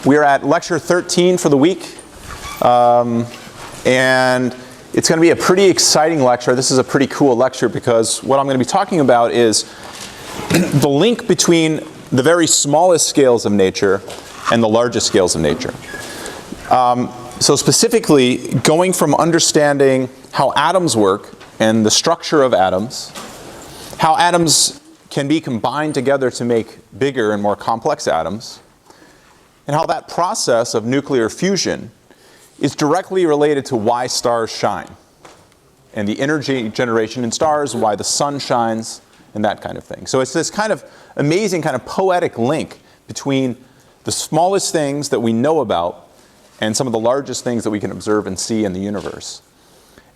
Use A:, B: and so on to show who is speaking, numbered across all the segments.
A: We're at lecture 13 for the week, and it's going to be a pretty exciting lecture. This is a pretty cool lecture because what I'm going to be talking about is the link between the very smallest scales of nature and the largest scales of nature. So specifically, going from understanding how atoms work and the structure of atoms, how atoms can be combined together to make bigger and more complex atoms, and how that process of nuclear fusion is directly related to why stars shine, and the energy generation in stars, why the sun shines, and that kind of thing. So it's this kind of amazing, kind of poetic link between the smallest things that we know about and some of the largest things that we can observe and see in the universe.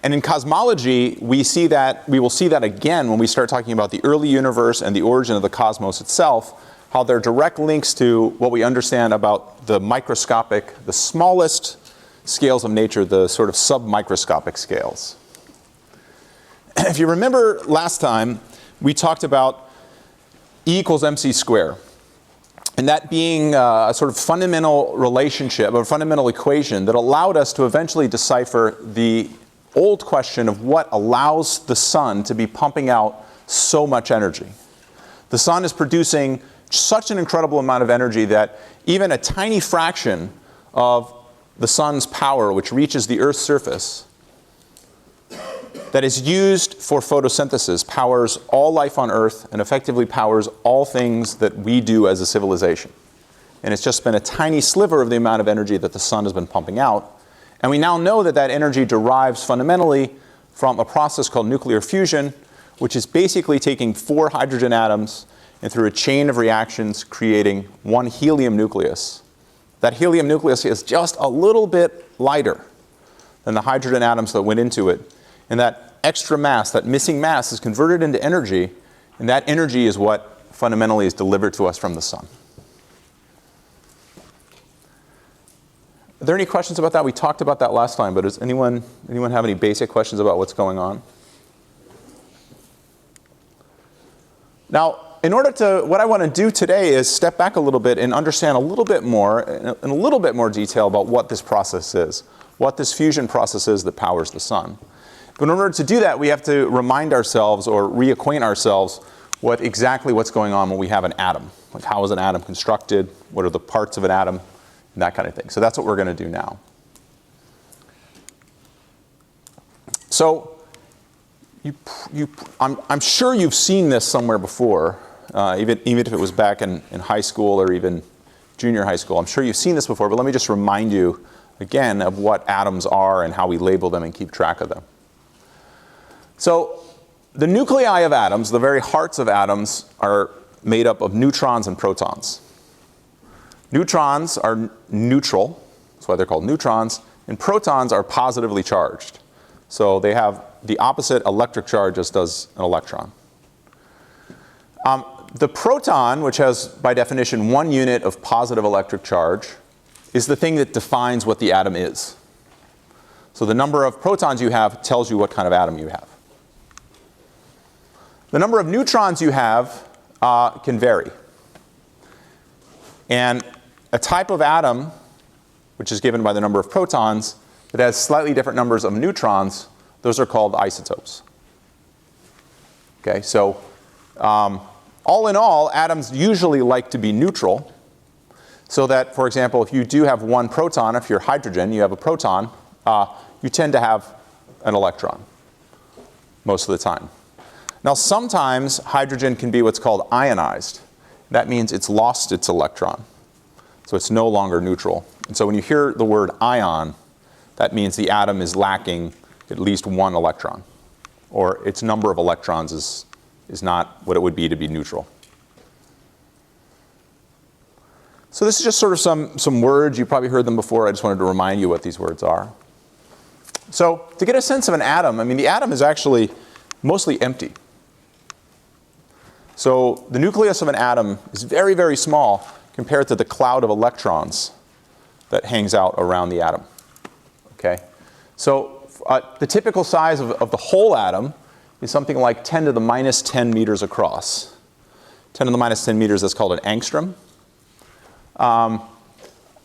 A: And in cosmology, we will see that again when we start talking about the early universe and the origin of the cosmos itself, how they're direct links to what we understand about the microscopic, the smallest scales of nature, the sort of submicroscopic scales. If you remember last time, we talked about E equals mc squared, and that being a sort of fundamental relationship, or fundamental equation that allowed us to eventually decipher the old question of what allows the sun to be pumping out so much energy. The sun is producing such an incredible amount of energy that even a tiny fraction of the sun's power, which reaches the Earth's surface, that is used for photosynthesis, powers all life on Earth and effectively powers all things that we do as a civilization. And it's just been a tiny sliver of the amount of energy that the sun has been pumping out. And we now know that that energy derives fundamentally from a process called nuclear fusion, which is basically taking 4 hydrogen atoms and through a chain of reactions creating one helium nucleus. That helium nucleus is just a little bit lighter than the hydrogen atoms that went into it. And that extra mass, that missing mass, is converted into energy, and that energy is what fundamentally is delivered to us from the sun. Are there any questions about that? We talked about that last time, but does anyone have any basic questions about what's going on? Now, what I want to do today is step back a little bit and understand a little bit more, in a little bit more detail about what this process is, what this fusion process is that powers the sun. But in order to do that, we have to remind ourselves or reacquaint ourselves with exactly what's going on when we have an atom. Like, how is an atom constructed? What are the parts of an atom? And that kind of thing. So that's what we're going to do now. So I'm sure you've seen this somewhere before, even if it was back in high school or even junior high school. I'm sure you've seen this before, but let me just remind you again of what atoms are and how we label them and keep track of them. So the nuclei of atoms, the very hearts of atoms, are made up of neutrons and protons. Neutrons are neutral, that's why they're called neutrons, and protons are positively charged. So they have the opposite electric charge as does an electron. The proton, which has by definition 1 unit of positive electric charge, is the thing that defines what the atom is. So the number of protons you have tells you what kind of atom you have. The number of neutrons you have can vary. And a type of atom, which is given by the number of protons, that has slightly different numbers of neutrons, those are called isotopes. Okay, so all in all, atoms usually like to be neutral, so that, for example, if you do have 1 proton, if you're hydrogen, you have a proton, you tend to have an electron most of the time. Now, sometimes hydrogen can be what's called ionized. That means it's lost its electron. So it's no longer neutral. And so when you hear the word ion, that means the atom is lacking at least 1 electron, or its number of electrons is not what it would be to be neutral. So this is just sort of some words. You probably heard them before. I just wanted to remind you what these words are. So to get a sense of an atom, I mean, the atom is actually mostly empty. So the nucleus of an atom is very, very small compared to the cloud of electrons that hangs out around the atom. Okay? So the typical size of the whole atom is something like 10 to the minus 10 meters across. 10 to the minus 10 meters, that's called an angstrom.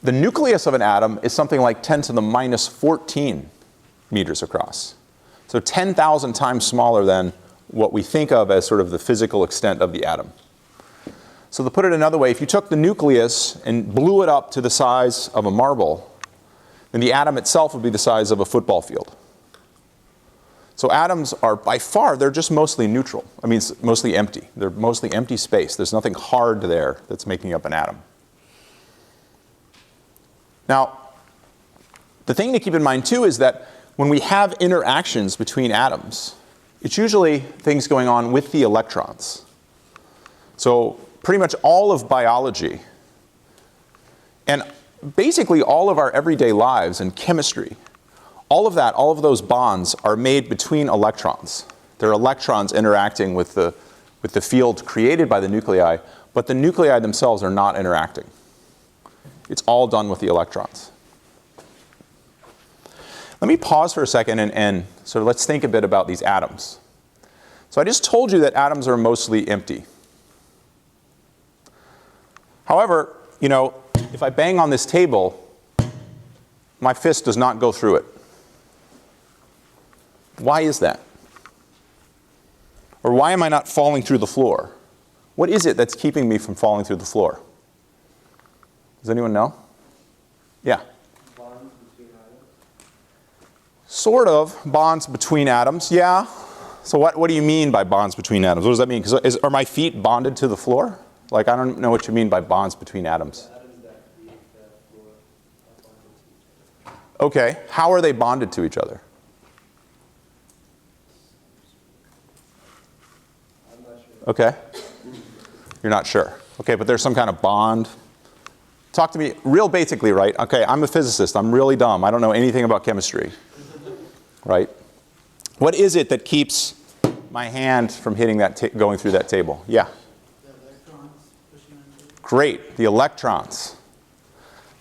A: the nucleus of an atom is something like 10 to the minus 14 meters across. So 10,000 times smaller than what we think of as sort of the physical extent of the atom. So to put it another way, if you took the nucleus and blew it up to the size of a marble, then the atom itself would be the size of a football field. So atoms are, by far, they're just mostly neutral. I mean, it's mostly empty. They're mostly empty space. There's nothing hard there that's making up an atom. Now, the thing to keep in mind, too, is that when we have interactions between atoms, it's usually things going on with the electrons. So pretty much all of biology, and basically all of our everyday lives and chemistry, all of that, all of those bonds are made between electrons. They're electrons interacting with the field created by the nuclei, but the nuclei themselves are not interacting. It's all done with the electrons. Let me pause for a second and sort of let's think a bit about these atoms. So I just told you that atoms are mostly empty. However, you know, if I bang on this table, my fist does not go through it. Why is that? Or why am I not falling through the floor? What is it that's keeping me from falling through the floor? Does anyone know? Yeah.
B: Bonds between atoms?
A: Sort of bonds between atoms, yeah. So what do you mean by bonds between atoms? What does that mean? Are my feet bonded to the floor? Like, I don't know what you mean by bonds between atoms.
B: The atoms that create that floor are bonded to each other.
A: Okay, how are they bonded to each other?
B: I'm not sure.
A: Okay. You're not sure. Okay, but there's some kind of bond. Talk to me real basically, right? Okay, I'm a physicist. I'm really dumb. I don't know anything about chemistry. Right? What is it that keeps my hand from hitting that, going through that table? Yeah?
C: The electrons pushing on each other.
A: Great, the electrons.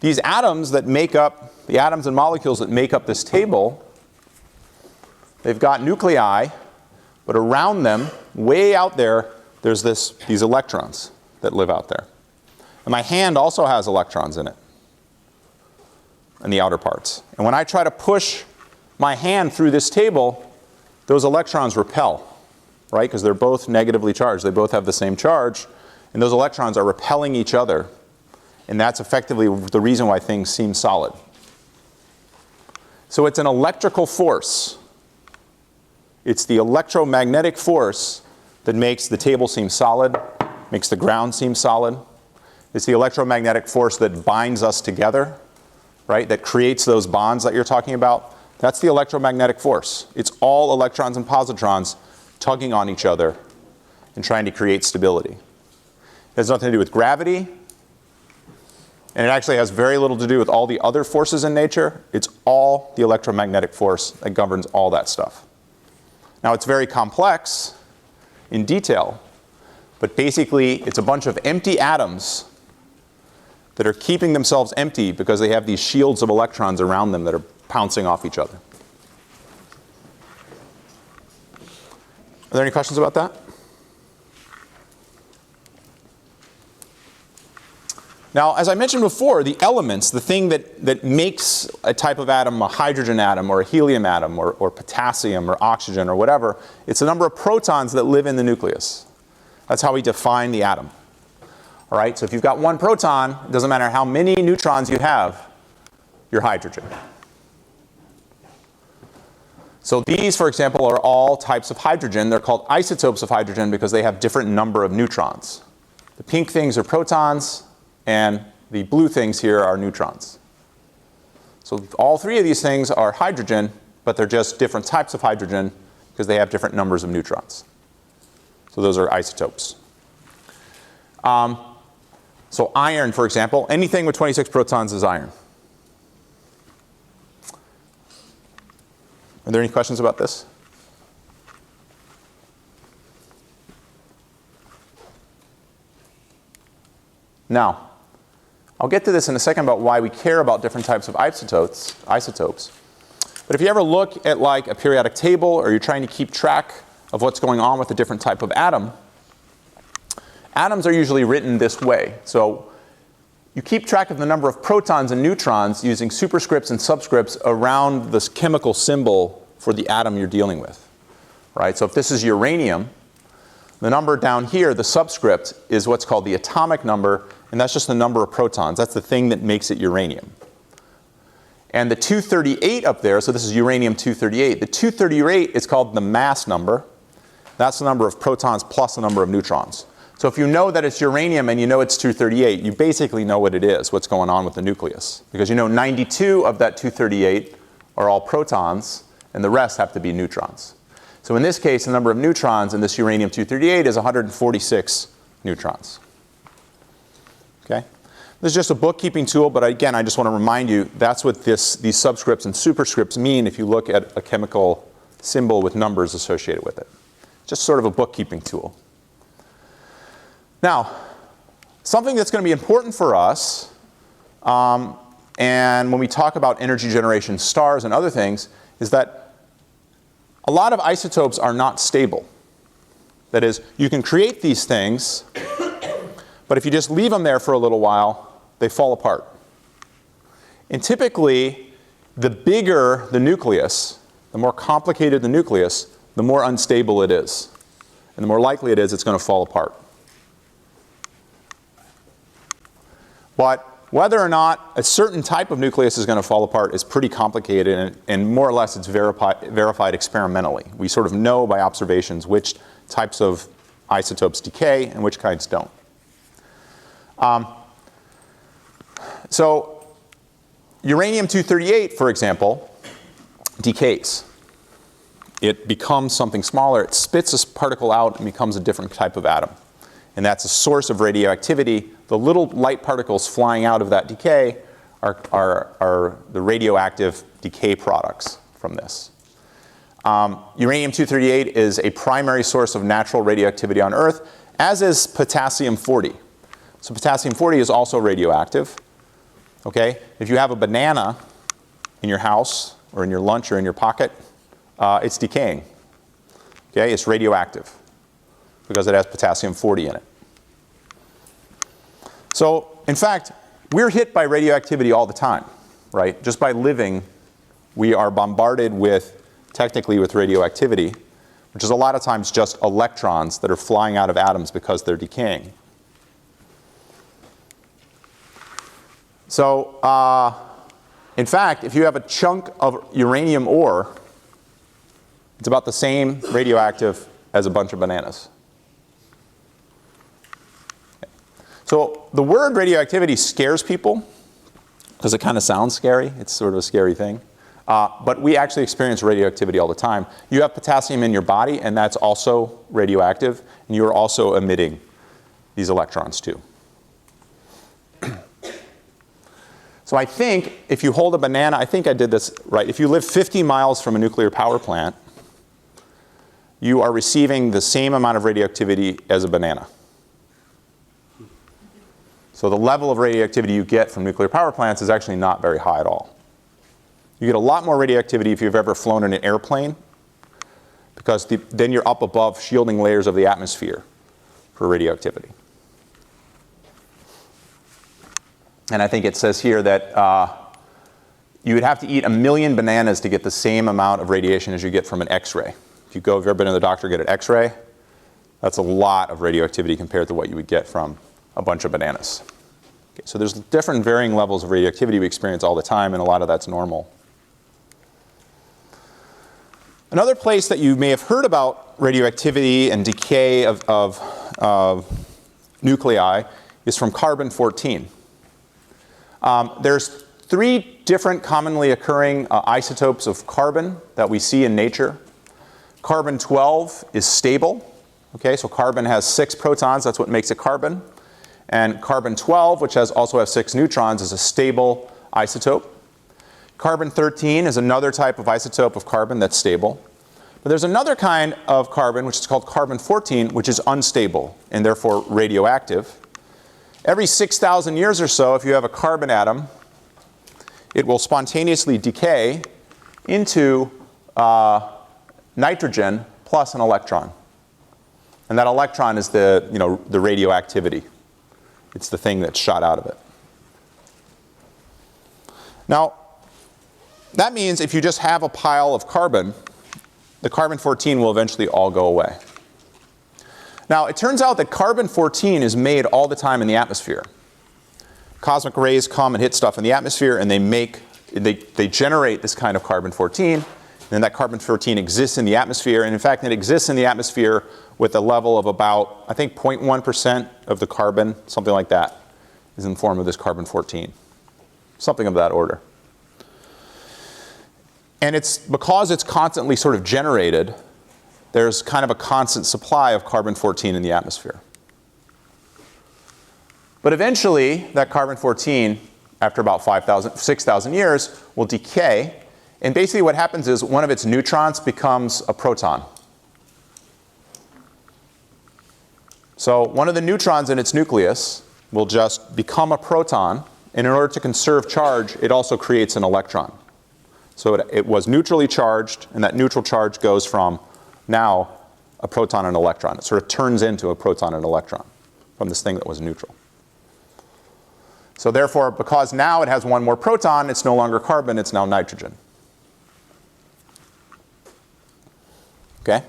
A: These atoms that make up, the atoms and molecules that make up this table, they've got nuclei, but around them, way out there, there's these electrons that live out there. And my hand also has electrons in it, in the outer parts. And when I try to push my hand through this table, those electrons repel, right? Because they're both negatively charged. They both have the same charge. And those electrons are repelling each other. And that's effectively the reason why things seem solid. So it's an electrical force. It's the electromagnetic force that makes the table seem solid, makes the ground seem solid. It's the electromagnetic force that binds us together, right? That creates those bonds that you're talking about. That's the electromagnetic force. It's all electrons and positrons tugging on each other and trying to create stability. It has nothing to do with gravity, and it actually has very little to do with all the other forces in nature. It's all the electromagnetic force that governs all that stuff. Now, it's very complex in detail, but basically it's a bunch of empty atoms that are keeping themselves empty because they have these shields of electrons around them that are pouncing off each other. Are there any questions about that? Now, as I mentioned before, the elements, the thing that makes a type of atom a hydrogen atom or a helium atom or potassium or oxygen or whatever, it's the number of protons that live in the nucleus. That's how we define the atom. All right, so if you've got one proton, it doesn't matter how many neutrons you have, you're hydrogen. So these, for example, are all types of hydrogen. They're called isotopes of hydrogen because they have different number of neutrons. The pink things are protons, and the blue things here are neutrons. So all three of these things are hydrogen, but they're just different types of hydrogen because they have different numbers of neutrons. So those are isotopes. So iron, for example, anything with 26 protons is iron. Are there any questions about this? Now, I'll get to this in a second about why we care about different types of isotopes. But if you ever look at like a periodic table or you're trying to keep track of what's going on with a different type of atom, atoms are usually written this way. So you keep track of the number of protons and neutrons using superscripts and subscripts around this chemical symbol for the atom you're dealing with. Right? So if this is uranium, the number down here, the subscript, is what's called the atomic number, and that's just the number of protons. That's the thing that makes it uranium. And the 238 up there, so this is uranium-238. The 238 is called the mass number. That's the number of protons plus the number of neutrons. So if you know that it's uranium and you know it's 238, you basically know what it is, what's going on with the nucleus. Because you know 92 of that 238 are all protons, and the rest have to be neutrons. So in this case, the number of neutrons in this uranium-238 is 146 neutrons. Okay? This is just a bookkeeping tool, but again, I just want to remind you that's what these subscripts and superscripts mean if you look at a chemical symbol with numbers associated with it. Just sort of a bookkeeping tool. Now, something that's going to be important for us, and when we talk about energy generation stars and other things, is that a lot of isotopes are not stable. That is, you can create these things, but if you just leave them there for a little while, they fall apart. And typically, the bigger the nucleus, the more complicated the nucleus, the more unstable it is. And the more likely it is it's going to fall apart. But whether or not a certain type of nucleus is going to fall apart is pretty complicated, and more or less it's verified experimentally. We sort of know by observations which types of isotopes decay and which kinds don't. So uranium-238, for example, decays. It becomes something smaller. It spits a particle out and becomes a different type of atom. And that's a source of radioactivity. The little light particles flying out of that decay are the radioactive decay products from this. Uranium-238 is a primary source of natural radioactivity on Earth, as is potassium-40. So potassium-40 is also radioactive. Okay? If you have a banana in your house or in your lunch or in your pocket, it's decaying. Okay? It's radioactive because it has potassium-40 in it. So, in fact, we're hit by radioactivity all the time, right? Just by living, we are bombarded with, technically with radioactivity, which is a lot of times just electrons that are flying out of atoms because they're decaying. So, in fact, if you have a chunk of uranium ore, it's about the same radioactive as a bunch of bananas. So the word radioactivity scares people because it kind of sounds scary. It's sort of a scary thing. But we actually experience radioactivity all the time. You have potassium in your body, and that's also radioactive, and you're also emitting these electrons too. So I think if you hold a banana, I think I did this right. If you live 50 miles from a nuclear power plant, you are receiving the same amount of radioactivity as a banana. So the level of radioactivity you get from nuclear power plants is actually not very high at all. You get a lot more radioactivity if you've ever flown in an airplane, because then you're up above shielding layers of the atmosphere for radioactivity. And I think it says here that you would have to eat 1 million bananas to get the same amount of radiation as you get from an X-ray. If you've ever been to the doctor, get an X-ray, that's a lot of radioactivity compared to what you would get from a bunch of bananas. Okay, so there's different varying levels of radioactivity we experience all the time, and a lot of that's normal. Another place that you may have heard about radioactivity and decay of nuclei is from carbon-14. There's 3 different commonly occurring isotopes of carbon that we see in nature. Carbon-12 is stable. Okay, so carbon has 6 protons, that's what makes it carbon. And carbon-12, which also has 6 neutrons, is a stable isotope. Carbon-13 is another type of isotope of carbon that's stable. But there's another kind of carbon, which is called carbon-14, which is unstable and therefore radioactive. Every 6,000 years or so, if you have a carbon atom, it will spontaneously decay into nitrogen plus an electron. And that electron is the radioactivity. It's the thing that's shot out of it. Now, that means if you just have a pile of carbon, the carbon-14 will eventually all go away. Now, it turns out that carbon-14 is made all the time in the atmosphere. Cosmic rays come and hit stuff in the atmosphere, and they generate this kind of carbon-14, and then that carbon-14 exists in the atmosphere, and in fact, it exists in the atmosphere with a level of about, I think, 0.1% of the carbon, something like that, is in the form of this carbon-14. Something of that order. And it's because it's constantly sort of generated, there's kind of a constant supply of carbon-14 in the atmosphere. But eventually, that carbon-14, after about 6,000 years, will decay. And basically what happens is one of its neutrons becomes a proton. So one of the neutrons in its nucleus will just become a proton. And in order to conserve charge, it also creates an electron. So it was neutrally charged, and that neutral charge goes from now a proton and electron. It sort of turns into a proton and electron from this thing that was neutral. So therefore, because now it has one more proton, it's no longer carbon, it's now nitrogen. Okay?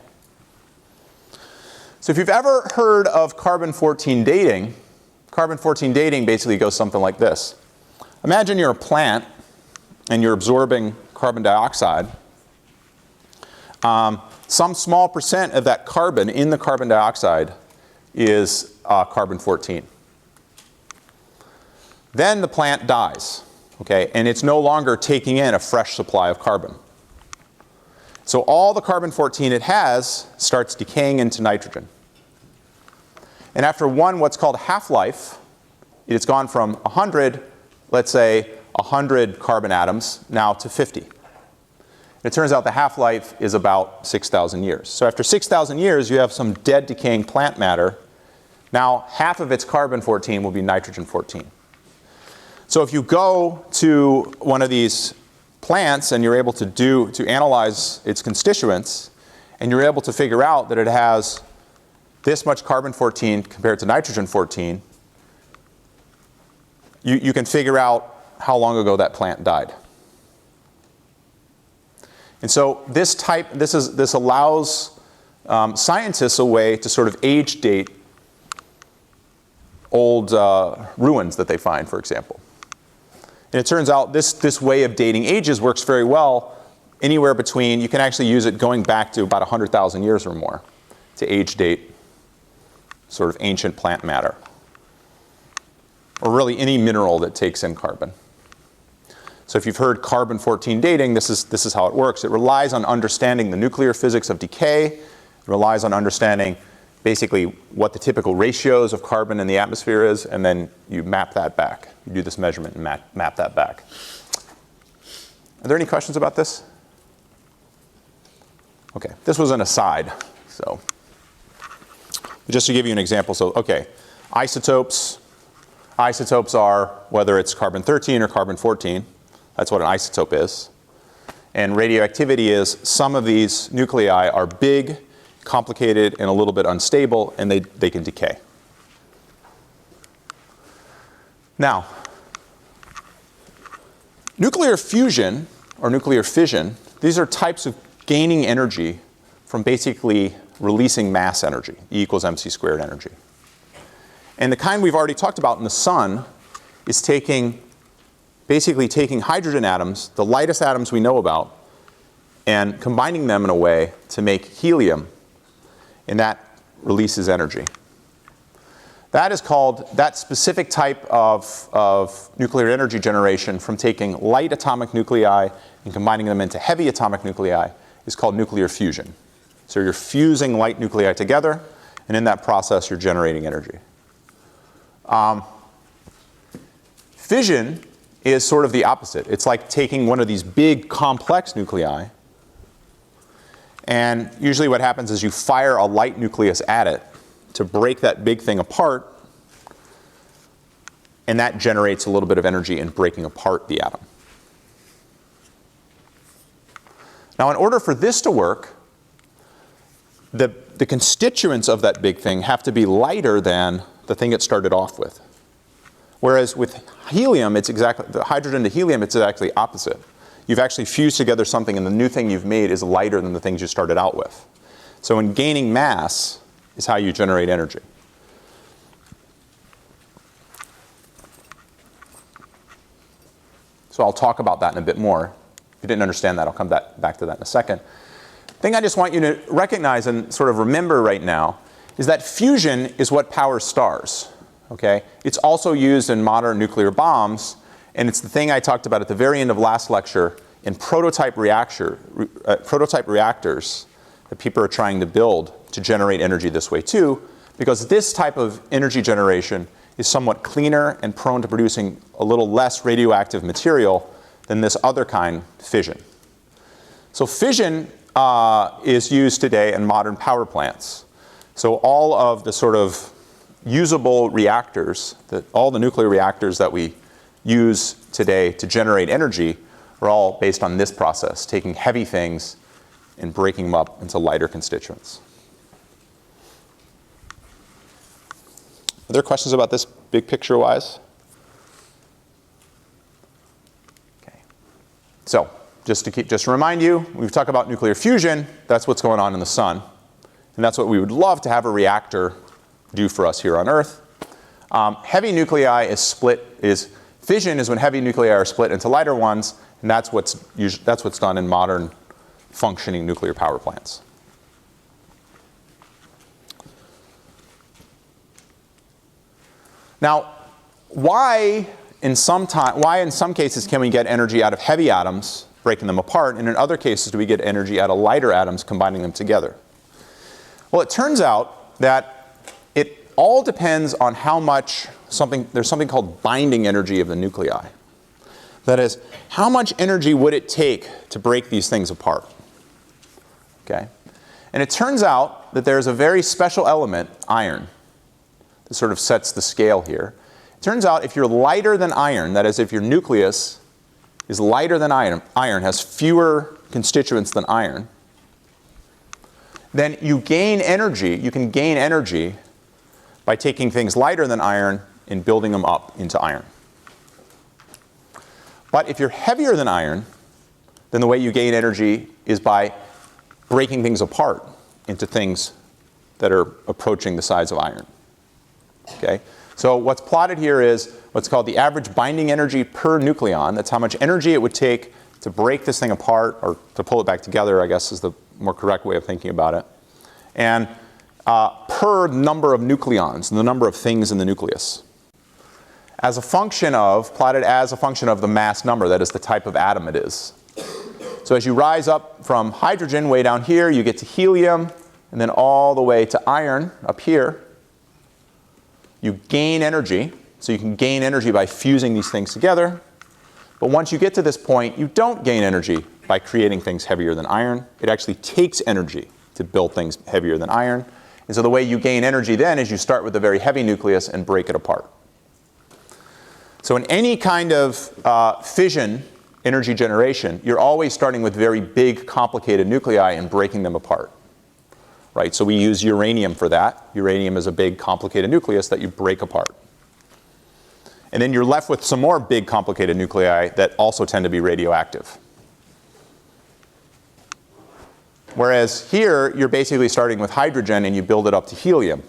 A: So if you've ever heard of carbon-14 dating, carbon-14 dating basically goes something like this. Imagine you're a plant and you're absorbing carbon dioxide. Some small percent of that carbon in the carbon dioxide is carbon-14. Then the plant dies, okay, and it's no longer taking in a fresh supply of carbon. So all the carbon-14 it has starts decaying into nitrogen. And after what's called half-life, it's gone from 100, let's say 100 carbon atoms, now to 50. It turns out the half-life is about 6,000 years. So after 6,000 years, you have some dead decaying plant matter. Now half of its carbon-14 will be nitrogen-14. So if you go to one of these plants and you're able to analyze its constituents, and you're able to figure out that it has this much carbon-14 compared to nitrogen-14, you can figure out how long ago that plant died. And so this allows scientists a way to sort of age date old ruins that they find, for example. And it turns out this way of dating ages works very well anywhere between, you can actually use it going back to about 100,000 years or more to age date sort of ancient plant matter, or really any mineral that takes in carbon. So if you've heard carbon-14 dating, this is how it works. It relies on understanding the nuclear physics of decay. It relies on understanding basically what the typical ratios of carbon in the atmosphere is, and then you map that back. You do this measurement and map that back. Are there any questions about this? Okay, this was an aside. So just to give you an example, so okay, isotopes. Isotopes are whether it's carbon-13 or carbon-14. That's what an isotope is. And radioactivity is some of these nuclei are big, complicated, and a little bit unstable, and they can decay. Now, nuclear fusion or nuclear fission, these are types of gaining energy from basically releasing mass energy, E equals mc squared energy. And the kind we've already talked about in the sun is basically taking hydrogen atoms, the lightest atoms we know about, and combining them in a way to make helium, and that releases energy. That is called, that specific type of nuclear energy generation from taking light atomic nuclei and combining them into heavy atomic nuclei is called nuclear fusion. So you're fusing light nuclei together, and in that process you're generating energy. Fission is sort of the opposite. It's like taking one of these big complex nuclei, and usually what happens is you fire a light nucleus at it to break that big thing apart, and that generates a little bit of energy in breaking apart the atom. Now in order for this to work, the constituents of that big thing have to be lighter than the thing it started off with. Whereas with helium, it's exactly, the hydrogen to helium, it's actually opposite. You've actually fused together something, and the new thing you've made is lighter than the things you started out with. So in gaining mass is how you generate energy. So I'll talk about that in a bit more. If you didn't understand that, I'll come back to that in a second. The thing I just want you to recognize and sort of remember right now is that fusion is what powers stars. Okay? It's also used in modern nuclear bombs, and it's the thing I talked about at the very end of last lecture in prototype reactors that people are trying to build to generate energy this way too, because this type of energy generation is somewhat cleaner and prone to producing a little less radioactive material than this other kind, fission. So fission is used today in modern power plants. So all of the sort of usable reactors, all the nuclear reactors that we use today to generate energy are all based on this process, taking heavy things and breaking them up into lighter constituents. Are there questions about this big picture-wise? Okay. So just to remind you, we've talked about nuclear fusion. That's what's going on in the sun. And that's what we would love to have a reactor do for us here on Earth. Heavy nuclei fission is when heavy nuclei are split into lighter ones, and that's what's done in modern functioning nuclear power plants. Now, why in some cases can we get energy out of heavy atoms, breaking them apart, and in other cases do we get energy out of lighter atoms, combining them together? Well, it turns out that it all depends on how much there's something called binding energy of the nuclei. That is, how much energy would it take to break these things apart? Okay? And it turns out that there's a very special element, iron, that sort of sets the scale here. It turns out if you're lighter than iron, that is, if your nucleus is lighter than iron, has fewer constituents than iron, then you can gain energy by taking things lighter than iron and building them up into iron. But if you're heavier than iron, then the way you gain energy is by breaking things apart into things that are approaching the size of iron. Okay? So what's plotted here is what's called the average binding energy per nucleon. That's how much energy it would take to break this thing apart, or to pull it back together, I guess is the more correct way of thinking about it. And per number of nucleons, the number of things in the nucleus. Plotted as a function of the mass number, that is the type of atom it is. So as you rise up from hydrogen way down here, you get to helium, and then all the way to iron up here. You gain energy, so you can gain energy by fusing these things together. But once you get to this point, you don't gain energy by creating things heavier than iron. It actually takes energy to build things heavier than iron. And so the way you gain energy then is you start with a very heavy nucleus and break it apart. So in any kind of fission energy generation, you're always starting with very big, complicated nuclei and breaking them apart. Right? So we use uranium for that. Uranium is a big, complicated nucleus that you break apart. And then you're left with some more big, complicated nuclei that also tend to be radioactive. Whereas here, you're basically starting with hydrogen and you build it up to helium.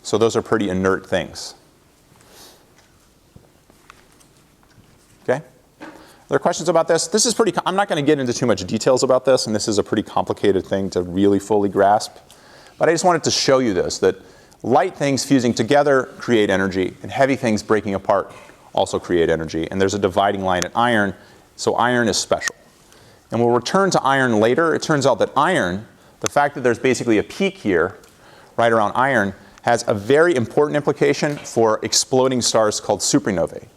A: So those are pretty inert things. Okay? Are there questions about this? This is I'm not going to get into too much details about this, and this is a pretty complicated thing to really fully grasp. But I just wanted to show you this, that light things fusing together create energy, and heavy things breaking apart also create energy. And there's a dividing line at iron, so iron is special. And we'll return to iron later. It turns out that iron, the fact that there's basically a peak here, right around iron, has a very important implication for exploding stars called supernovae.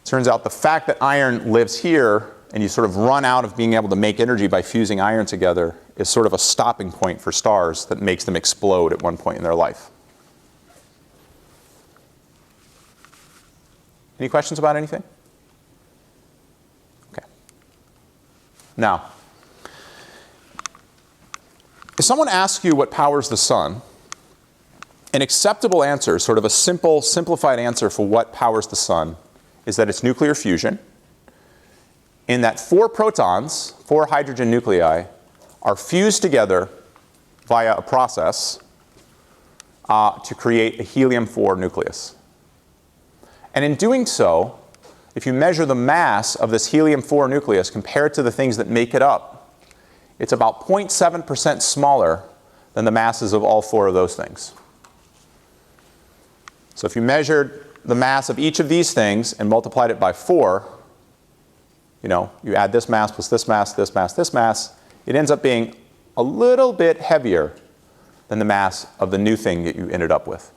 A: Turns out the fact that iron lives here, and you sort of run out of being able to make energy by fusing iron together, is sort of a stopping point for stars that makes them explode at one point in their life. Any questions about anything? Okay. Now, if someone asks you what powers the sun, an acceptable answer, sort of a simple, simplified answer for what powers the sun, is that it's nuclear fusion, in that 4 protons, 4 hydrogen nuclei, are fused together via a process to create a helium-4 nucleus. And in doing so, if you measure the mass of this helium-4 nucleus compared to the things that make it up, it's about 0.7% smaller than the masses of all 4 of those things. So if you measured the mass of each of these things and multiplied it by 4, you add this mass plus this mass, this mass, this mass, it ends up being a little bit heavier than the mass of the new thing that you ended up with.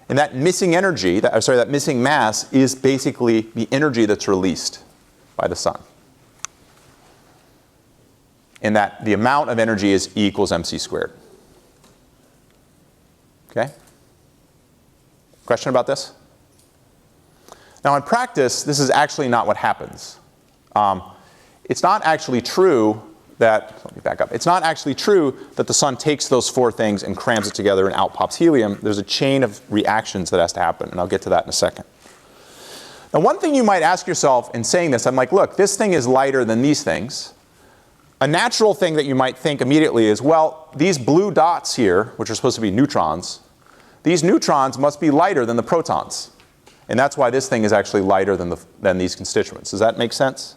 A: And that missing energy, that missing mass is basically the energy that's released by the sun. And that the amount of energy is E equals mc squared. Okay? Question about this? Now in practice, this is actually not what happens. It's not actually true that, let me back up. It's not actually true that the sun takes those 4 things and crams it together and out pops helium. There's a chain of reactions that has to happen, and I'll get to that in a second. Now one thing you might ask yourself in saying this, I'm like, look, this thing is lighter than these things. A natural thing that you might think immediately is, well, these blue dots here, which are supposed to be neutrons, these neutrons must be lighter than the protons. And that's why this thing is actually lighter than these constituents. Does that make sense?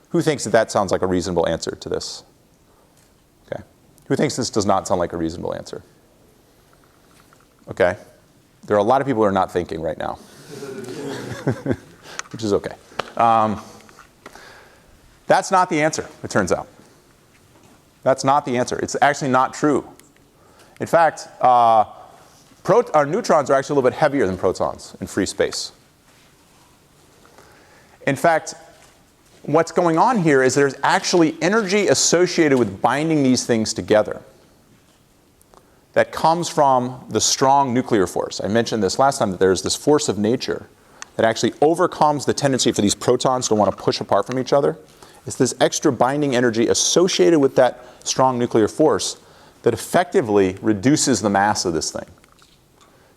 A: Who thinks that that sounds like a reasonable answer to this? Okay. Who thinks this does not sound like a reasonable answer? Okay. There are a lot of people who are not thinking right now, which is okay. That's not the answer, it turns out. That's not the answer. It's actually not true. In fact, our neutrons are actually a little bit heavier than protons in free space. In fact, what's going on here is there's actually energy associated with binding these things together that comes from the strong nuclear force. I mentioned this last time, that there's this force of nature that actually overcomes the tendency for these protons to want to push apart from each other. It's this extra binding energy associated with that strong nuclear force that effectively reduces the mass of this thing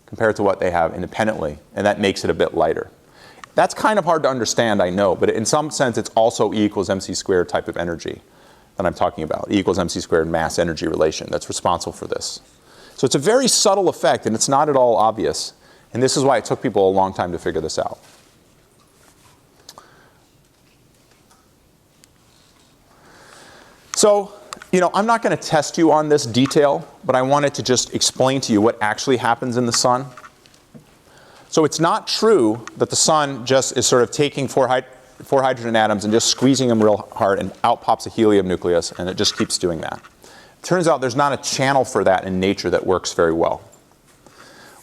A: compared to what they have independently, and that makes it a bit lighter. That's kind of hard to understand, I know, but in some sense it's also E equals mc squared type of energy that I'm talking about. E equals mc squared mass energy relation that's responsible for this. So it's a very subtle effect, and it's not at all obvious, and this is why it took people a long time to figure this out. So, I'm not going to test you on this detail, but I wanted to just explain to you what actually happens in the sun. So it's not true that the sun just is sort of taking 4 hydrogen atoms and just squeezing them real hard and out pops a helium nucleus, and it just keeps doing that. It turns out there's not a channel for that in nature that works very well.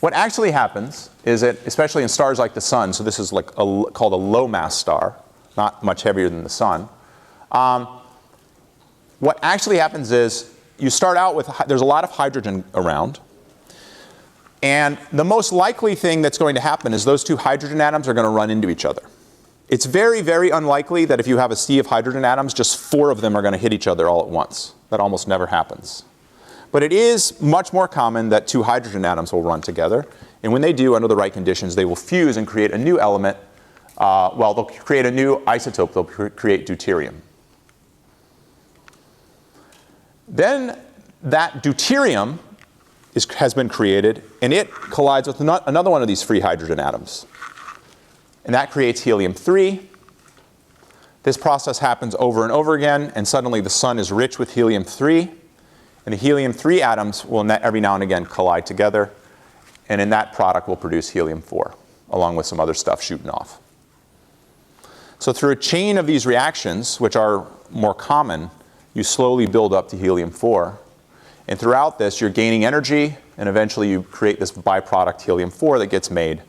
A: What actually happens is that, especially in stars like the sun, so this is like called a low mass star, not much heavier than the sun, what actually happens is you start out with, there's a lot of hydrogen around, and the most likely thing that's going to happen is those 2 hydrogen atoms are going to run into each other. It's very, very unlikely that if you have a sea of hydrogen atoms, just 4 of them are going to hit each other all at once. That almost never happens. But it is much more common that 2 hydrogen atoms will run together, and when they do, under the right conditions, they will fuse and create a new element. They'll create a new isotope. They'll create deuterium. Then that deuterium has been created, and it collides with another one of these free hydrogen atoms. And that creates helium-3. This process happens over and over again, and suddenly the sun is rich with helium-3. And the helium-3 atoms will every now and again collide together, and in that product will produce helium-4, along with some other stuff shooting off. So through a chain of these reactions, which are more common, you slowly build up to helium-4. And throughout this, you're gaining energy, and eventually you create this byproduct helium-4 that gets made,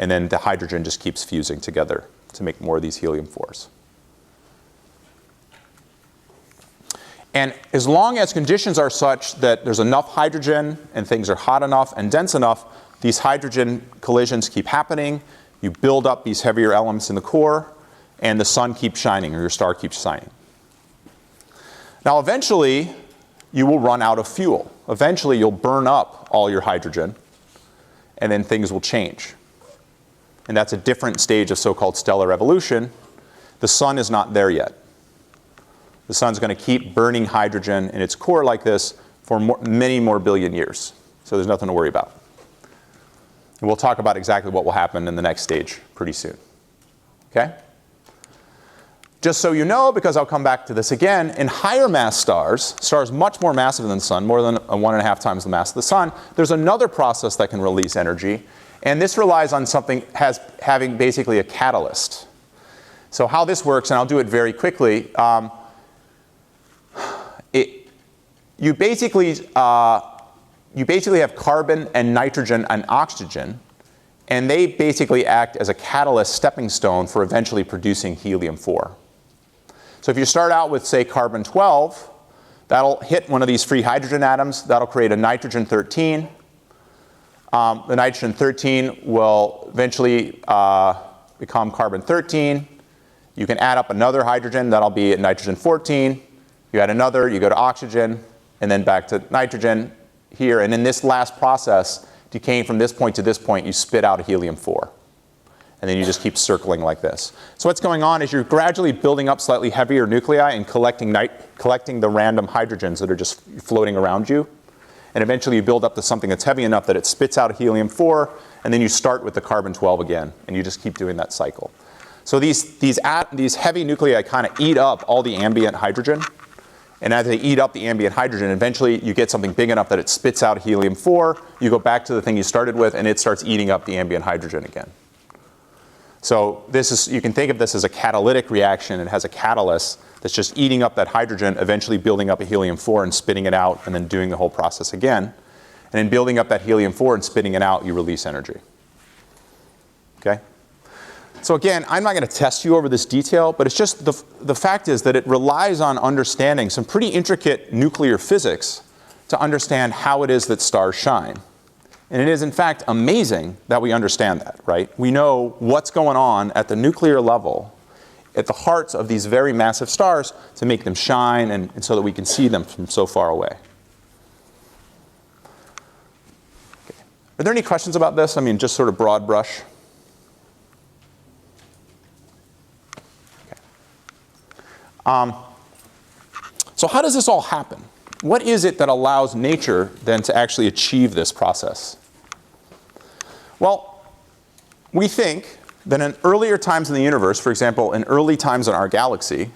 A: and then the hydrogen just keeps fusing together to make more of these helium-4s. And as long as conditions are such that there's enough hydrogen and things are hot enough and dense enough, these hydrogen collisions keep happening, you build up these heavier elements in the core, and the sun keeps shining, or your star keeps shining. Now eventually, you will run out of fuel. Eventually, you'll burn up all your hydrogen, and then things will change. And that's a different stage of so-called stellar evolution. The sun is not there yet. The sun's going to keep burning hydrogen in its core like this for many more billion years. So there's nothing to worry about. And we'll talk about exactly what will happen in the next stage pretty soon. Okay? Just so you know, because I'll come back to this again, in higher mass stars, stars much more massive than the sun, more than 1.5 times the mass of the sun, there's another process that can release energy. And this relies on something having basically a catalyst. So how this works, and I'll do it very quickly, you basically have carbon and nitrogen and oxygen, and they basically act as a catalyst stepping stone for eventually producing helium-4. So if you start out with, say, carbon-12, that'll hit one of these free hydrogen atoms. That'll create a nitrogen-13. The nitrogen-13 will eventually become carbon-13. You can add up another hydrogen. That'll be nitrogen-14. You add another, you go to oxygen, and then back to nitrogen here. And in this last process, decaying from this point to this point, you spit out a helium-4. And then you just keep circling like this. So what's going on is you're gradually building up slightly heavier nuclei and collecting the random hydrogens that are just floating around you. And eventually you build up to something that's heavy enough that it spits out a helium-4, and then you start with the carbon-12 again, and you just keep doing that cycle. So these heavy nuclei kind of eat up all the ambient hydrogen. And as they eat up the ambient hydrogen, eventually you get something big enough that it spits out helium-4. You go back to the thing you started with, and it starts eating up the ambient hydrogen again. So you can think of this as a catalytic reaction. It has a catalyst that's just eating up that hydrogen, eventually building up a helium-4 and spitting it out, and then doing the whole process again. And in building up that helium-4 and spitting it out, you release energy. Okay? So again, I'm not going to test you over this detail, but it's just the fact is that it relies on understanding some pretty intricate nuclear physics to understand how it is that stars shine. And it is, in fact, amazing that we understand that, right? We know what's going on at the nuclear level, at the hearts of these very massive stars, to make them shine and so that we can see them from so far away. Okay. Are there any questions about this? I mean, just sort of broad brush. Okay. So how does this all happen? What is it that allows nature then to actually achieve this process? Well, we think that in earlier times in the universe, for example, in early times in our galaxy,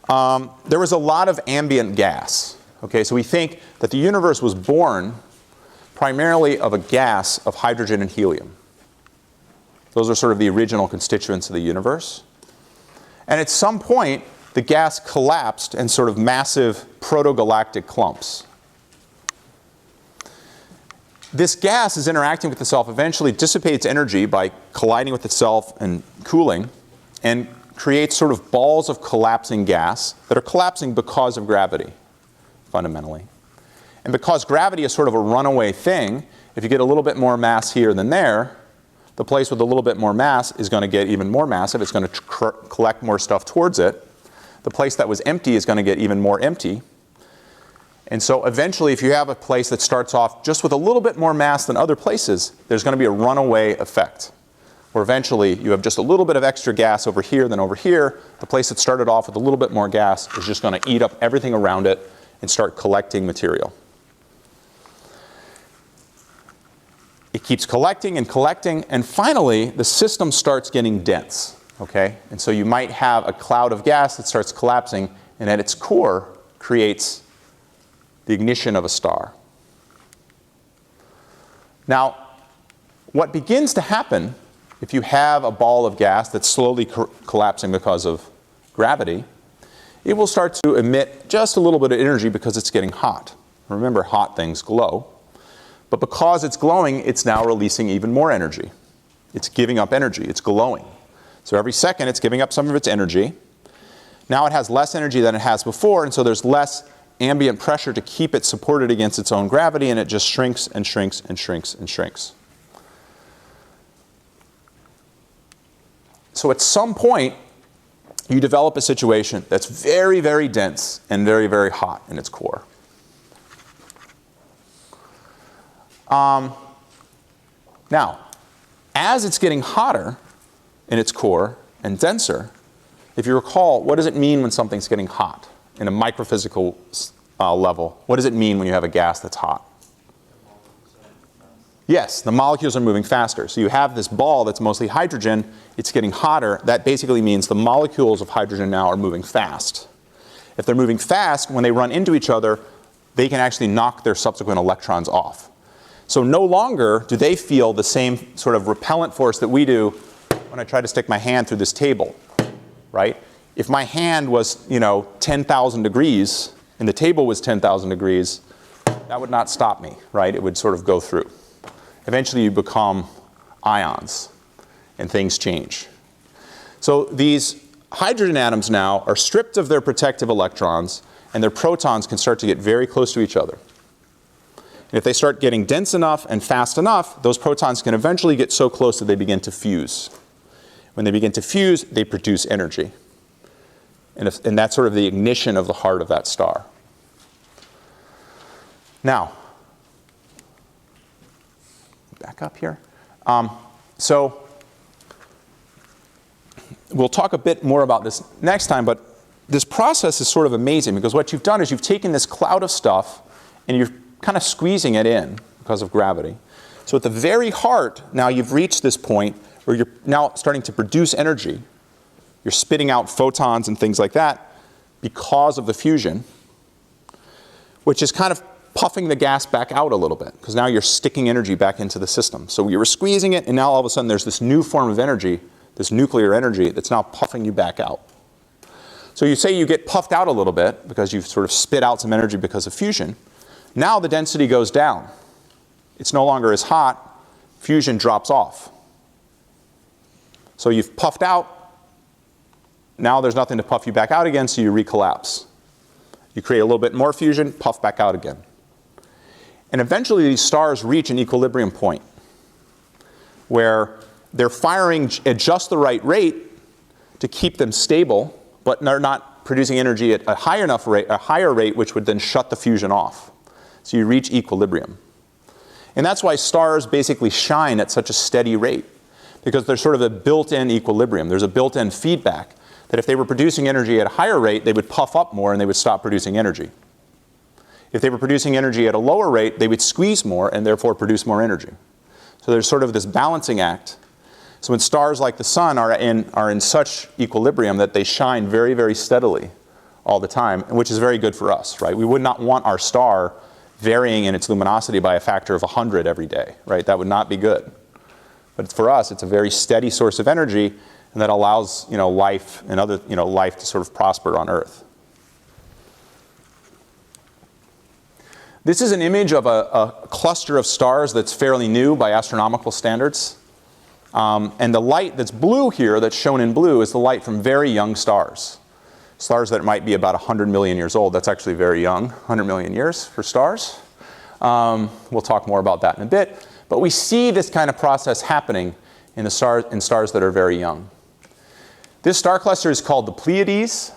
A: there was a lot of ambient gas. Okay, so we think that the universe was born primarily of a gas of hydrogen and helium. Those are sort of the original constituents of the universe. And at some point, the gas collapsed in sort of massive protogalactic clumps. This gas is interacting with itself, eventually dissipates energy by colliding with itself and cooling, and creates sort of balls of collapsing gas that are collapsing because of gravity, fundamentally. And because gravity is sort of a runaway thing, if you get a little bit more mass here than there, the place with a little bit more mass is going to get even more massive. It's going to collect more stuff towards it. The place that was empty is going to get even more empty. And so eventually, if you have a place that starts off just with a little bit more mass than other places, there's going to be a runaway effect, where eventually you have just a little bit of extra gas over here than over here. The place that started off with a little bit more gas is just going to eat up everything around it and start collecting material. It keeps collecting, and finally, the system starts getting dense. Okay? And so you might have a cloud of gas that starts collapsing, and at its core creates the ignition of a star. Now, what begins to happen if you have a ball of gas that's slowly collapsing because of gravity, it will start to emit just a little bit of energy because it's getting hot. Remember, hot things glow. But because it's glowing, it's now releasing even more energy. It's giving up energy. It's glowing. So every second, it's giving up some of its energy. Now it has less energy than it has before, and so there's less ambient pressure to keep it supported against its own gravity, and it just shrinks and shrinks and shrinks and shrinks. So at some point, you develop a situation that's very, very dense and very, very hot in its core. Now, as it's getting hotter in its core and denser, if you recall, what does it mean when something's getting hot in a microphysical level? What does it mean when you have a gas that's hot? Yes, the molecules are moving faster. So you have this ball that's mostly hydrogen. It's getting hotter. That basically means the molecules of hydrogen now are moving fast. If they're moving fast, when they run into each other, they can actually knock their subsequent electrons off. So no longer do they feel the same sort of repellent force that we do when I try to stick my hand through this table, right? If my hand was, 10,000 degrees and the table was 10,000 degrees, that would not stop me, right? It would sort of go through. Eventually you become ions and things change. So these hydrogen atoms now are stripped of their protective electrons, and their protons can start to get very close to each other. And if they start getting dense enough and fast enough, those protons can eventually get so close that they begin to fuse. When they begin to fuse, they produce energy. And that's sort of the ignition of the heart of that star. Now, back up here. So we'll talk a bit more about this next time, but this process is sort of amazing because what you've done is you've taken this cloud of stuff and you're kind of squeezing it in because of gravity. So at the very heart, now you've reached this point where you're now starting to produce energy. You're spitting out photons and things like that because of the fusion, which is kind of puffing the gas back out a little bit because now you're sticking energy back into the system. So you were squeezing it, and now all of a sudden there's this new form of energy, this nuclear energy, that's now puffing you back out. So you say you get puffed out a little bit because you've sort of spit out some energy because of fusion. Now the density goes down. It's no longer as hot. Fusion drops off. So you've puffed out. Now there's nothing to puff you back out again, so you recollapse. You create a little bit more fusion, puff back out again. And eventually these stars reach an equilibrium point where they're firing at just the right rate to keep them stable, but they're not producing energy at a higher rate, which would then shut the fusion off. So you reach equilibrium. And that's why stars basically shine at such a steady rate, because there's sort of a built-in equilibrium. There's a built-in feedback that if they were producing energy at a higher rate, they would puff up more and they would stop producing energy. If they were producing energy at a lower rate, they would squeeze more and therefore produce more energy. So there's sort of this balancing act. So when stars like the sun are in such equilibrium that they shine very, very steadily all the time, which is very good for us, right? We would not want our star varying in its luminosity by a factor of 100 every day, right? That would not be good. But for us, it's a very steady source of energy, and that allows, life and other, life to sort of prosper on Earth. This is an image of a cluster of stars that's fairly new by astronomical standards. And the light that's blue here, that's shown in blue, is the light from very young stars. Stars that might be about 100 million years old. That's actually very young, 100 million years for stars. We'll talk more about that in a bit. But we see this kind of process happening in stars that are very young. This star cluster is called the Pleiades.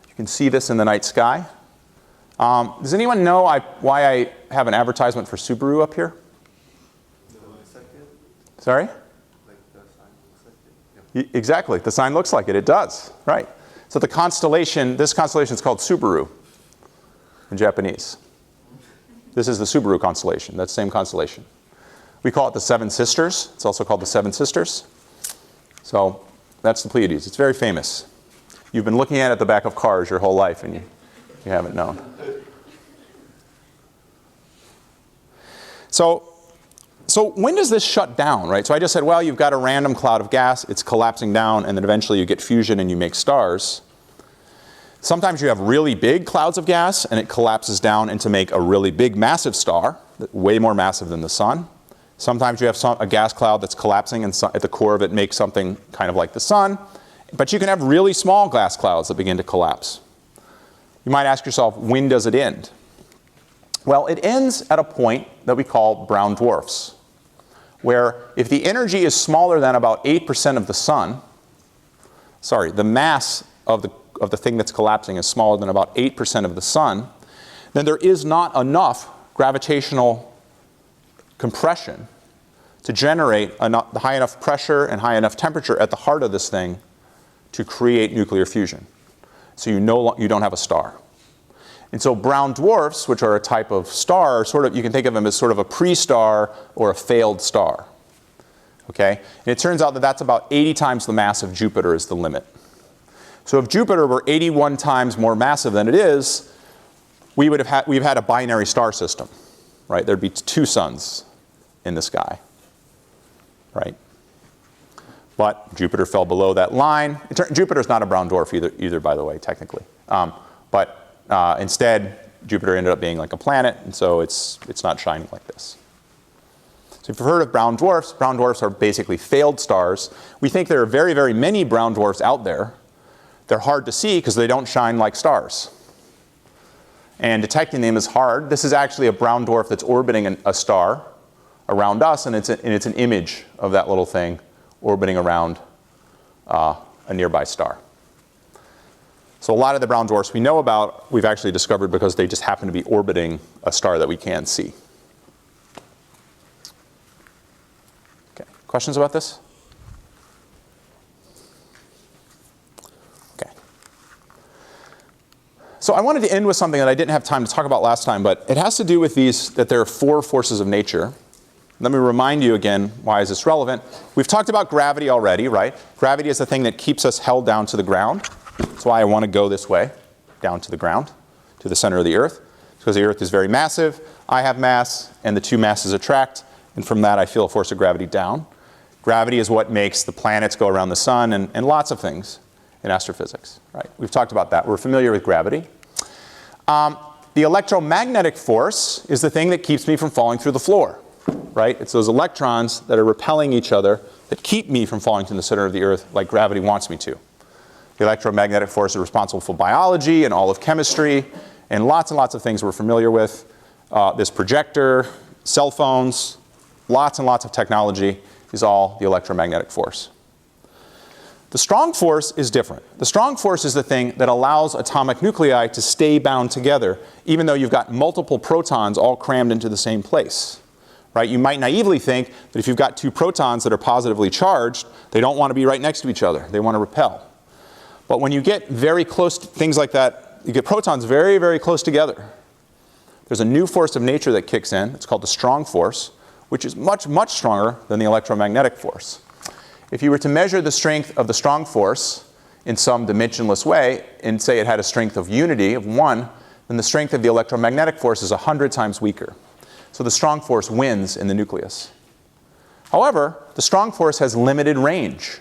A: You can see this in the night sky. Does anyone know why I have an advertisement for Subaru up here? Sorry?
B: Like the sign looks like it. Yeah.
A: Exactly. The sign looks like it. It does. Right. So the constellation, this constellation is called Subaru in Japanese. This is the Subaru constellation. That's the same constellation. We call it the Seven Sisters. It's also called the Seven Sisters. So that's the Pleiades. It's very famous. You've been looking at it at the back of cars your whole life, and you haven't known. So when does this shut down, right? So I just said, well, you've got a random cloud of gas, it's collapsing down, and then eventually you get fusion and you make stars. Sometimes you have really big clouds of gas, and it collapses down into make a really big, massive star, way more massive than the sun. Sometimes you have a gas cloud that's collapsing, and at the core of it makes something kind of like the sun. But you can have really small gas clouds that begin to collapse. You might ask yourself, when does it end? Well, it ends at a point that we call brown dwarfs, where if the energy is smaller than about 8% of the sun, the mass of the thing that's collapsing is smaller than about 8% of the sun, then there is not enough gravitational compression to generate the high enough pressure and high enough temperature at the heart of this thing to create nuclear fusion. So you don't have a star. And so brown dwarfs, which are a type of star, you can think of them as sort of a pre-star or a failed star. Okay? And it turns out that that's about 80 times the mass of Jupiter is the limit. So if Jupiter were 81 times more massive than it is, we've had a binary star system, right? There'd be 2 suns in the sky, right? But Jupiter fell below that line. Jupiter's not a brown dwarf either, by the way, technically. Instead, Jupiter ended up being like a planet, and so it's not shining like this. So if you've heard of brown dwarfs are basically failed stars. We think there are very, very many brown dwarfs out there. They're hard to see because they don't shine like stars. And detecting them is hard. This is actually a brown dwarf that's orbiting a star around us, and it's an image of that little thing orbiting around a nearby star. So a lot of the brown dwarfs we know about, we've actually discovered because they just happen to be orbiting a star that we can see. Okay, questions about this? Okay. So I wanted to end with something that I didn't have time to talk about last time, but it has to do with that there are 4 forces of nature. Let me remind you again, why is this relevant? We've talked about gravity already, right? Gravity is the thing that keeps us held down to the ground. That's why I want to go this way, down to the ground, to the center of the Earth. Because the Earth is very massive, I have mass, and the 2 masses attract, and from that I feel a force of gravity down. Gravity is what makes the planets go around the sun and lots of things in astrophysics, right? We've talked about that. We're familiar with gravity. The electromagnetic force is the thing that keeps me from falling through the floor, right? It's those electrons that are repelling each other that keep me from falling to the center of the Earth like gravity wants me to. The electromagnetic force is responsible for biology and all of chemistry and lots of things we're familiar with. This projector, cell phones, lots and lots of technology is all the electromagnetic force. The strong force is different. The strong force is the thing that allows atomic nuclei to stay bound together, even though you've got multiple protons all crammed into the same place. Right? You might naively think that if you've got 2 protons that are positively charged, they don't want to be right next to each other. They want to repel. But when you get very close to things like that, you get protons very, very close together. There's a new force of nature that kicks in. It's called the strong force, which is much, much stronger than the electromagnetic force. If you were to measure the strength of the strong force in some dimensionless way and say it had a strength of unity of 1, then the strength of the electromagnetic force is 100 times weaker. So the strong force wins in the nucleus. However, the strong force has limited range.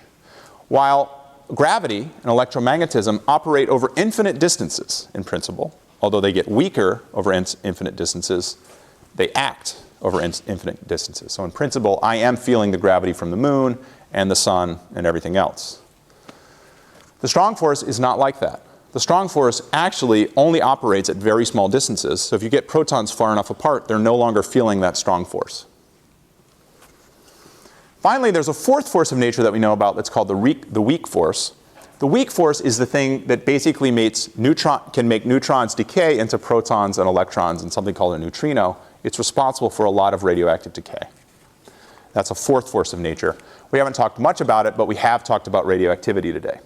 A: While gravity and electromagnetism operate over infinite distances in principle, although they get weaker over infinite distances, they act over infinite distances. So in principle, I am feeling the gravity from the moon and the sun and everything else. The strong force is not like that. The strong force actually only operates at very small distances. So if you get protons far enough apart, they're no longer feeling that strong force. Finally, there's a 4th force of nature that we know about that's called the weak force. The weak force is the thing that basically can make neutrons decay into protons and electrons in something called a neutrino. It's responsible for a lot of radioactive decay. That's a 4th force of nature. We haven't talked much about it, but we have talked about radioactivity today.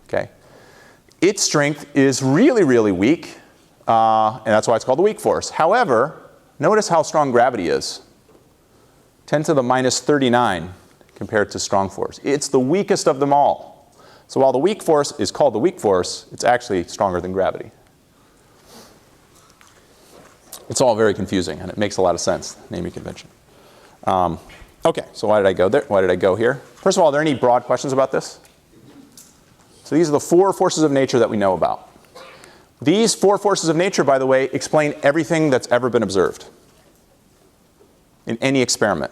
A: Okay? Its strength is really, really weak, and that's why it's called the weak force. However, notice how strong gravity is. 10 to the minus 39 compared to strong force. It's the weakest of them all. So while the weak force is called the weak force, it's actually stronger than gravity. It's all very confusing, and it makes a lot of sense, naming convention. Okay, so why did I go there? Why did I go here? First of all, are there any broad questions about this? So these are the 4 forces of nature that we know about. These 4 forces of nature, by the way, explain everything that's ever been observed in any experiment,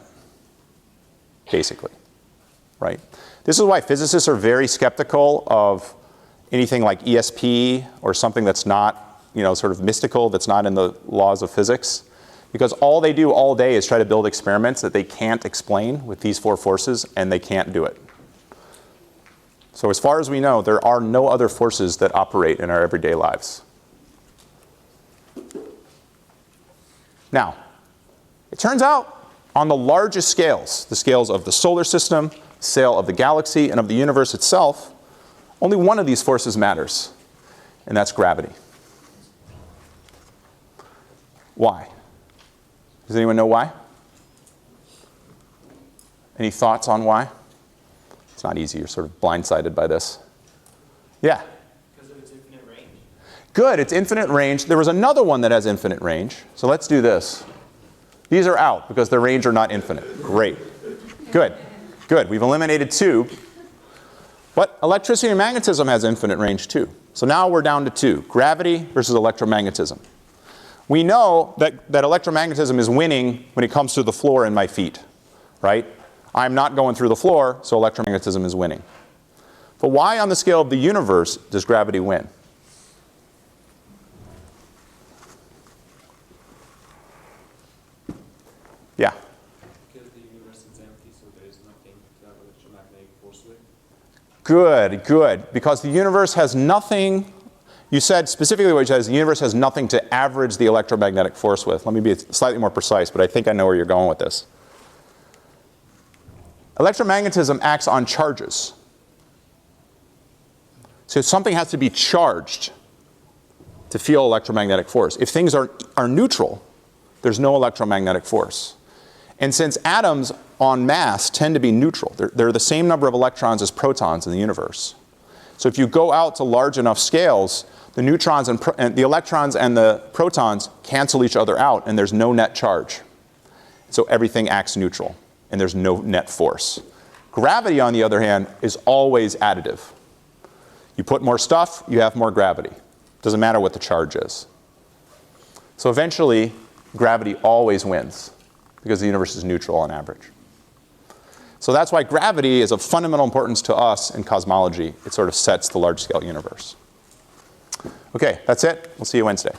A: basically, right? This is why physicists are very skeptical of anything like ESP or something that's not, sort of mystical, that's not in the laws of physics. Because all they do all day is try to build experiments that they can't explain with these 4 forces, and they can't do it. So as far as we know, there are no other forces that operate in our everyday lives. Now, It turns out on the largest scales, the scales of the solar system, scale of the galaxy, and of the universe itself, only one of these forces matters, and that's gravity. Why? Does anyone know why? Any thoughts on why? It's not easy. You're sort of blindsided by this. Yeah?
B: Because of its infinite range.
A: Good. It's infinite range. There was another one that has infinite range. So let's do this. These are out because their range are not infinite. Great. Good. Good. We've eliminated two. But electricity and magnetism has infinite range too. So now we're down to two. Gravity versus electromagnetism. We know that electromagnetism is winning when it comes to the floor and my feet, right? I'm not going through the floor, so electromagnetism is winning. But why on the scale of the universe does gravity win? Yeah?
B: Because the universe is empty, so there is nothing to have electromagnetic force with.
A: Good, good. Because the universe has nothing, you said specifically what you said is the universe has nothing to average the electromagnetic force with. Let me be slightly more precise, but I think I know where you're going with this. Electromagnetism acts on charges. So something has to be charged to feel electromagnetic force. If things are neutral, there's no electromagnetic force. And since atoms en masse tend to be neutral, they're the same number of electrons as protons in the universe. So if you go out to large enough scales, the neutrons and the electrons and the protons cancel each other out, and there's no net charge. So everything acts neutral, and there's no net force. Gravity, on the other hand, is always additive. You put more stuff, you have more gravity. Doesn't matter what the charge is. So eventually, gravity always wins, because the universe is neutral on average. So that's why gravity is of fundamental importance to us in cosmology. It sort of sets the large-scale universe. Okay, that's it. We'll see you Wednesday.